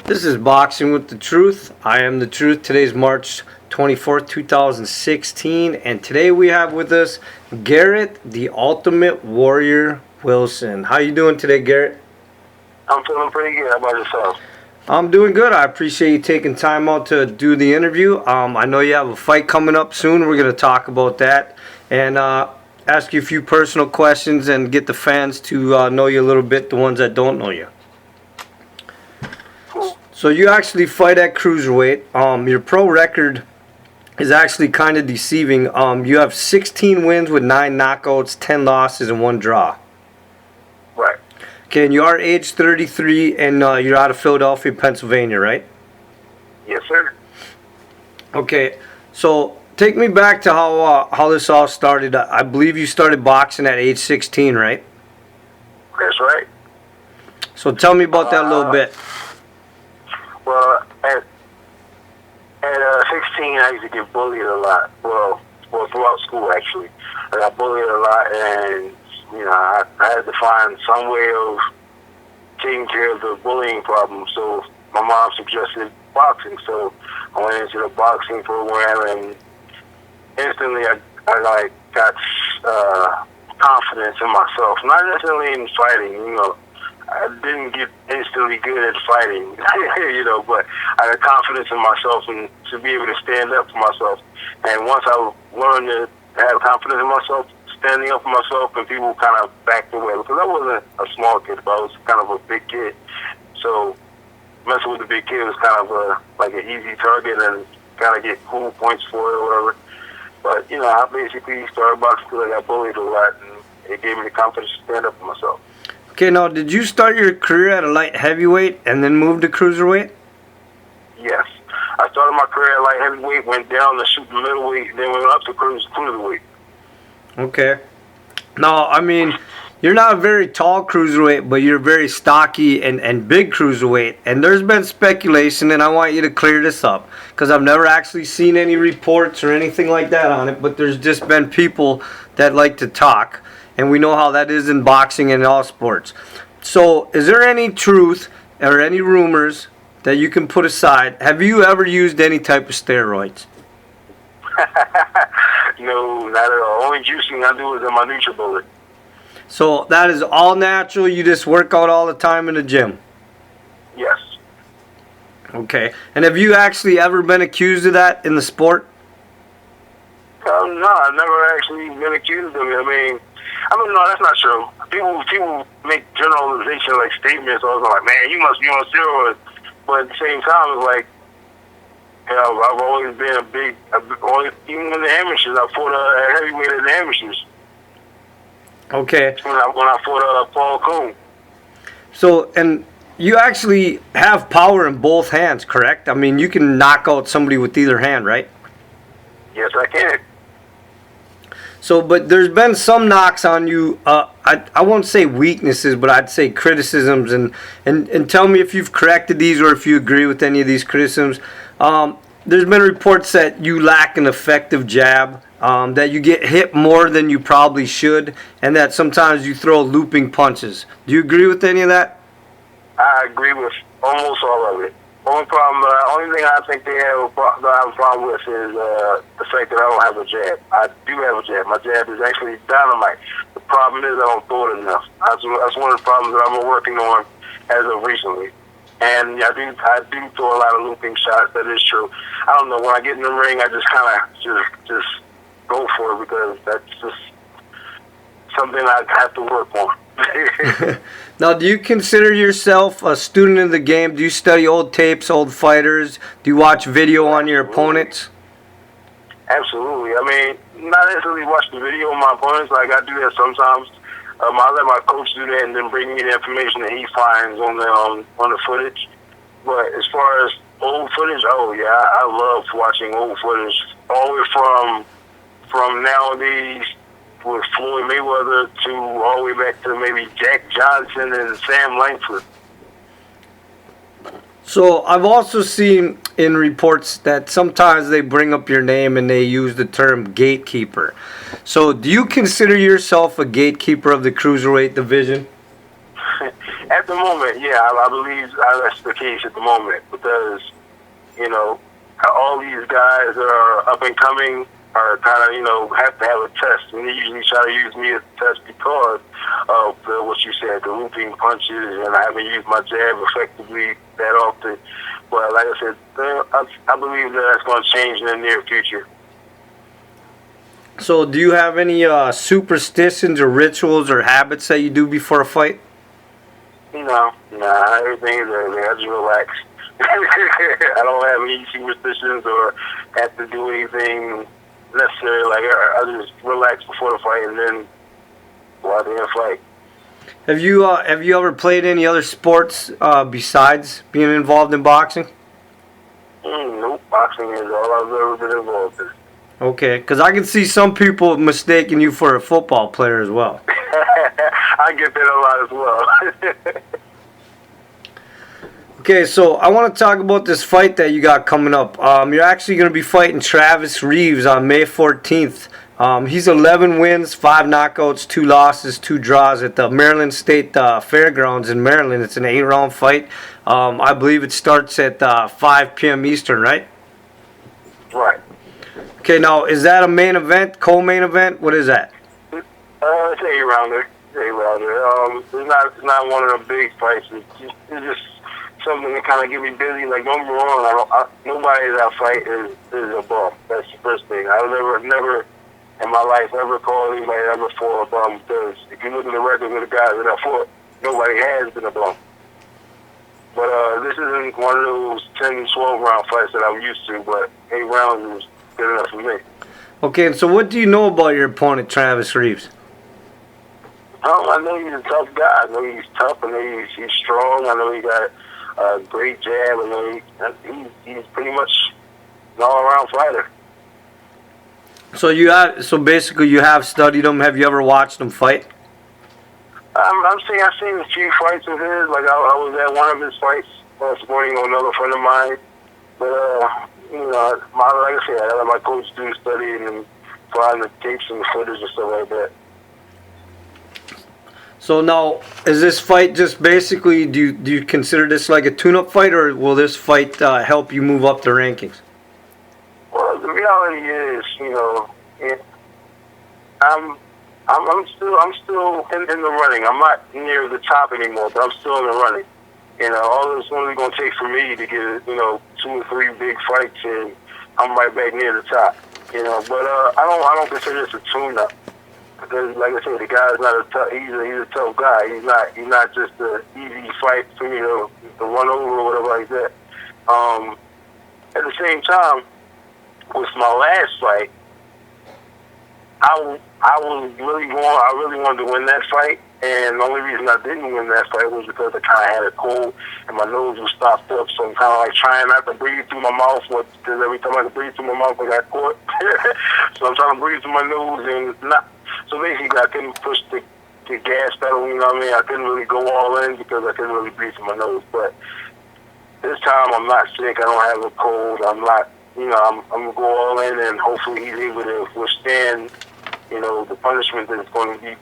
This is Boxing with the Truth. I am the Truth. Today's March 24th, 2016, and today we have with us Garrett, the Ultimate Warrior Wilson. How you doing today, Garrett? I'm feeling pretty good. How about yourself? I'm doing good. I appreciate you taking time out to do the interview. I know you have a fight coming up soon. We're going to talk about that and ask you a few personal questions and get the fans to know you a little bit, the ones that don't know you. So you actually fight at cruiserweight. Your pro record is actually kind of deceiving. You have 16 wins with 9 knockouts, 10 losses, and 1 draw. Right. Okay, and you are age 33, and you're out of Philadelphia, Pennsylvania, right? Yes, sir. Okay, so take me back to how this all started. I believe you started boxing at age 16, right? That's right. So tell me about that a little bit. Well, at 16, I used to get bullied a lot. Well, throughout school, actually. I got bullied a lot, and, I had to find some way of taking care of the bullying problem. So my mom suggested boxing. So I went into the boxing program, and instantly I got confidence in myself. Not necessarily in fighting, I didn't get instantly good at fighting, but I had confidence in myself and to be able to stand up for myself. And once I learned to have confidence in myself, standing up for myself, and people kind of backed away. Because I wasn't a small kid, but I was kind of a big kid. So messing with the big kid was kind of like an easy target and kind of get cool points for it or whatever. But, I basically started boxing because I got bullied a lot, and it gave me the confidence to stand up for myself. Okay, now did you start your career at a light heavyweight and then move to cruiserweight? Yes. I started my career at light heavyweight, went down to super middleweight, then went up to cruiserweight. Okay. Now, I mean, you're not a very tall cruiserweight, but you're very stocky and big cruiserweight. And there's been speculation, and I want you to clear this up, because I've never actually seen any reports or anything like that on it, but there's just been people that like to talk. And we know how that is in boxing and all sports. So, is there any truth or any rumors that you can put aside? Have you ever used any type of steroids? No, not at all. Only juicing I do is in my NutriBullet. So, that is all natural? You just work out all the time in the gym? Yes. Okay. And have you actually ever been accused of that in the sport? No, I've never actually been accused of it. No, that's not true. People make generalization like statements. I was like, man, you must be on steroids. But at the same time, it's like, I've always been even in the amateurs, I fought a heavyweight in the amateurs. Okay. When I fought Paul Coon. So, and you actually have power in both hands, correct? I mean, you can knock out somebody with either hand, right? Yes, I can. So, but there's been some knocks on you. I won't say weaknesses, but I'd say criticisms. And tell me if you've corrected these or if you agree with any of these criticisms. There's been reports that you lack an effective jab, that you get hit more than you probably should, and that sometimes you throw looping punches. Do you agree with any of that? I agree with almost all of it. Only thing I think they have a problem with is the fact that I don't have a jab. I do have a jab. My jab is actually dynamite. The problem is I don't throw it enough. That's one of the problems that I've been working on as of recently. And I do throw a lot of looping shots. That is true. I don't know. When I get in the ring, I just kind of just go for it because that's just something I have to work on. Now, do you consider yourself a student of the game? Do you study old tapes, old fighters? Do you watch video on your opponents? Absolutely. Not necessarily watch the video of my opponents. Like, I do that sometimes. I let my coach do that and then bring me the information that he finds on the footage. But as far as old footage, oh yeah, I love watching old footage. All the way from nowadays with Floyd Mayweather to all the way back to maybe Jack Johnson and Sam Langford. So I've also seen in reports that sometimes they bring up your name and they use the term gatekeeper. So do you consider yourself a gatekeeper of the cruiserweight division? At the moment, yeah, I believe that's the case at the moment because, you know, all these guys that are up and coming are kind of, you know, have to have a test. And they usually try to use me as a test because of what you said, the looping punches, and I haven't used my jab effectively that often. But like I said, I believe that that's going to change in the near future. So, do you have any superstitions or rituals or habits that you do before a fight? No, nah, everything is everything. I just relax. I don't have any superstitions or have to do anything necessary. Like I just relax before the fight and then go out there and fight. Have you ever played any other sports besides being involved in boxing? Nope, boxing is all I've ever been involved in. Okay, because I can see some people mistaking you for a football player as well. I get that a lot as well. Okay, so I want to talk about this fight that you got coming up. You're actually going to be fighting Travis Reeves on May 14th. He's 11 wins, 5 knockouts, 2 losses, 2 draws at the Maryland State Fairgrounds in Maryland. It's an 8-round fight. I believe it starts at 5 p.m. Eastern, right? Right. Okay, now, is that a main event, co-main event? What is that? It's an 8-rounder. It's not one of the big fights. It's just something that kind of get me busy. Like, don't get me wrong, nobody that I fight is a bum. That's the first thing. I've never in my life ever called anybody ever for a bum because if you look at the record of the guys that I fought, nobody has been a bum. But this isn't one of those 10, 12 round fights that I'm used to, but 8 rounds is good enough for me. Okay, and so what do you know about your opponent, Travis Reeves? I know he's a tough guy. I know he's tough. I know he's strong. I know he got a great jab. I know he's pretty much an all-around fighter. So basically you have studied him. Have you ever watched him fight? I've seen a few fights of his. Like I was at one of his fights, supporting another friend of mine. But you know, like I said, I let my coach do studying and find the tapes and the footage and stuff like that. So now, is this fight just basically, do you consider this like a tune-up fight, or will this fight help you move up the rankings? Well, the reality is, you know, I'm still in the running. I'm not near the top anymore, but I'm still in the running. You know, all it's only going to take for me to get, you know, 2 or 3 big fights, and I'm right back near the top. You know, but I don't consider this a tune-up. Because, like I said, the guy's not a tough. He's a tough guy. He's not just an easy fight for me to run over or whatever like that. At the same time, with my last fight, I really wanted to win that fight, and the only reason I didn't win that fight was because I kind of had a cold and my nose was stopped up, so I'm kind of like trying not to breathe through my mouth, because every time I breathe through my mouth, I got caught. So I'm trying to breathe through my nose and not. So basically, I couldn't push the gas pedal. You know what I mean? I couldn't really go all in because I couldn't really breathe through my nose. But this time, I'm not sick. I don't have a cold. I'm not. You know, I'm gonna go all in, and hopefully, he's able to withstand, you know, the punishment that's going to be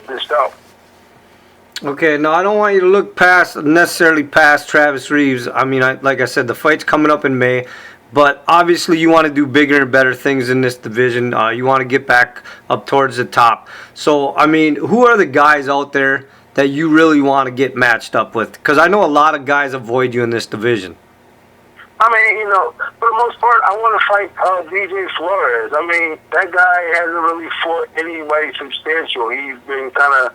dished out. Okay, now I don't want you to look necessarily past Travis Reeves. I mean, like I said, the fight's coming up in May, but obviously you want to do bigger and better things in this division. You want to get back up towards the top. So, I mean, who are the guys out there that you really want to get matched up with? Because I know a lot of guys avoid you in this division. I mean, you know, for the most part, I want to fight DJ Flores. I mean, that guy hasn't really fought anybody substantial. He's been kind of,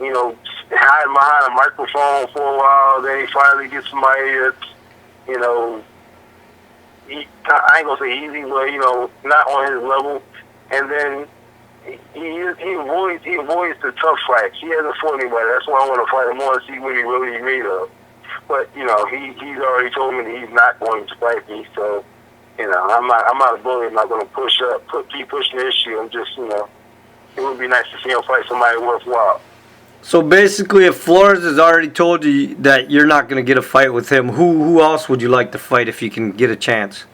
you know, hiding behind a microphone for a while. Then he finally gets somebody that's, you know, I ain't gonna say easy, but you know, not on his level. And then he avoids the tough fights. He hasn't fought anybody. That's why I want to fight him. I want to see what he really made of. But you know, he's already told me that he's not going to fight me. So you know, I'm not a bully. I'm not going to keep pushing the issue. I'm just, you know, it would be nice to see him fight somebody worthwhile. So basically, if Flores has already told you that you're not going to get a fight with him, who else would you like to fight if you can get a chance?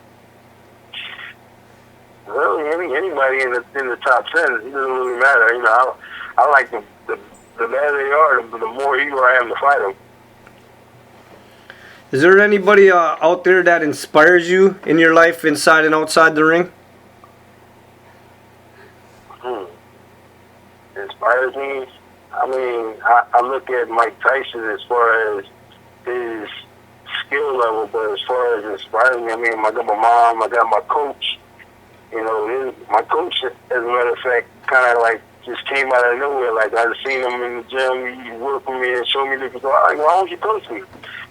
Really, anybody in the top 10, it doesn't really matter. You know, I like the the better they are, the more eager I am to fight them. Is there anybody out there that inspires you in your life inside and outside the ring? Inspires me. I mean, I look at Mike Tyson as far as his skill level, but as far as inspiring me, I mean, I got my mom, I got my coach. You know, my coach, as a matter of fact, kind of like just came out of nowhere. Like, I seen him in the gym, he worked with me and showed me different. Like, why don't you coach me?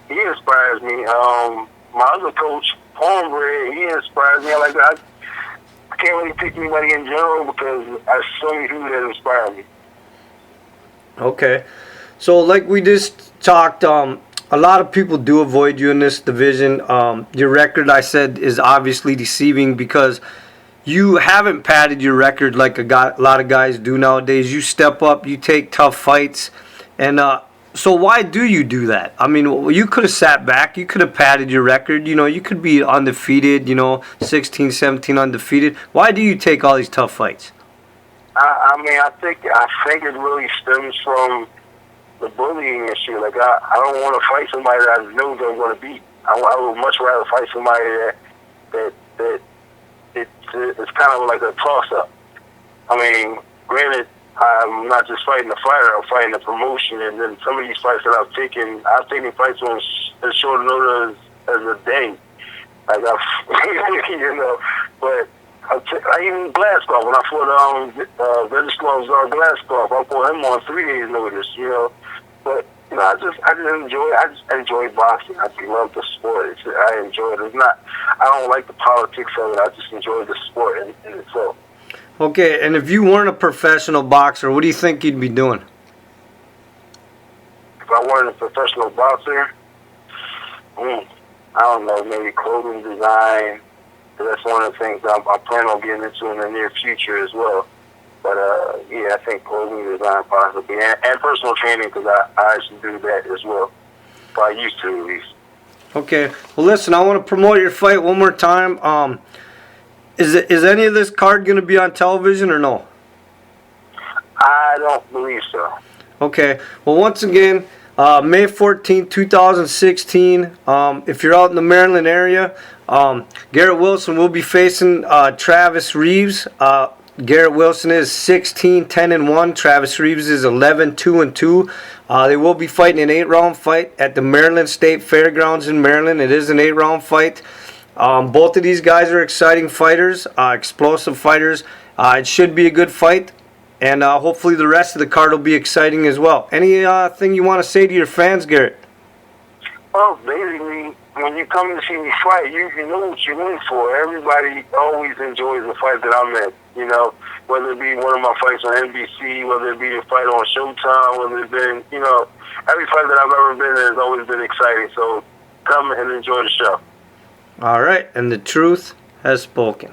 He inspires me. My other coach, Hombre, he inspires me. Like, I can't really pick anybody in general because I so many people that inspire me. Okay. So, like we just talked, a lot of people do avoid you in this division. Your record, I said, is obviously deceiving because you haven't padded your record like a lot of guys do nowadays. You step up, you take tough fights, and so why do you do that? I mean, you could have sat back, you could have padded your record, you know, you could be undefeated, you know, 16, 17 undefeated. Why do you take all these tough fights? I mean, I think it really stems from the bullying issue. Like, I don't want to fight somebody that I know that I'm going to beat. I would much rather fight somebody that it's kind of like a toss-up. I mean, granted, I'm not just fighting the fighter, I'm fighting the promotion, and then some of these fights that I've taken fights on as short notice as a day. Like, you know, but I even Glasgow, when I fought Vladislav Glasgow, I fought him on 3 days notice, you know. But, you know, I just enjoy boxing. I just love the sport. I enjoy it. I don't like the politics of it. I just enjoy the sport in itself. Okay, and if you weren't a professional boxer, what do you think you'd be doing? If I weren't a professional boxer, I don't know, maybe clothing design. That's one of the things I plan on getting into in the near future as well. But, yeah, I think clothing design possibly. And personal training, because I actually do that as well. But I used to, at least. Okay. Well, listen, I want to promote your fight one more time. Is any of this card going to be on television or no? I don't believe so. Okay. Well, once again, May 14, 2016, if you're out in the Maryland area, Garrett Wilson will be facing Travis Reeves. Garrett Wilson is 16-10-1. Travis Reeves is 11-2-2. They will be fighting an 8-round fight at the Maryland State Fairgrounds in Maryland. It is an 8-round fight. Both of these guys are exciting fighters, explosive fighters. It should be a good fight, and hopefully the rest of the card will be exciting as well. Anything you want to say to your fans, Garrett? Well, basically, when you come to see me fight, you know what you're in for. Everybody always enjoys the fight that I'm in, you know, whether it be one of my fights on NBC, whether it be a fight on Showtime, whether it's been, you know, every fight that I've ever been in has always been exciting. So come and enjoy the show. All right, and the truth has spoken.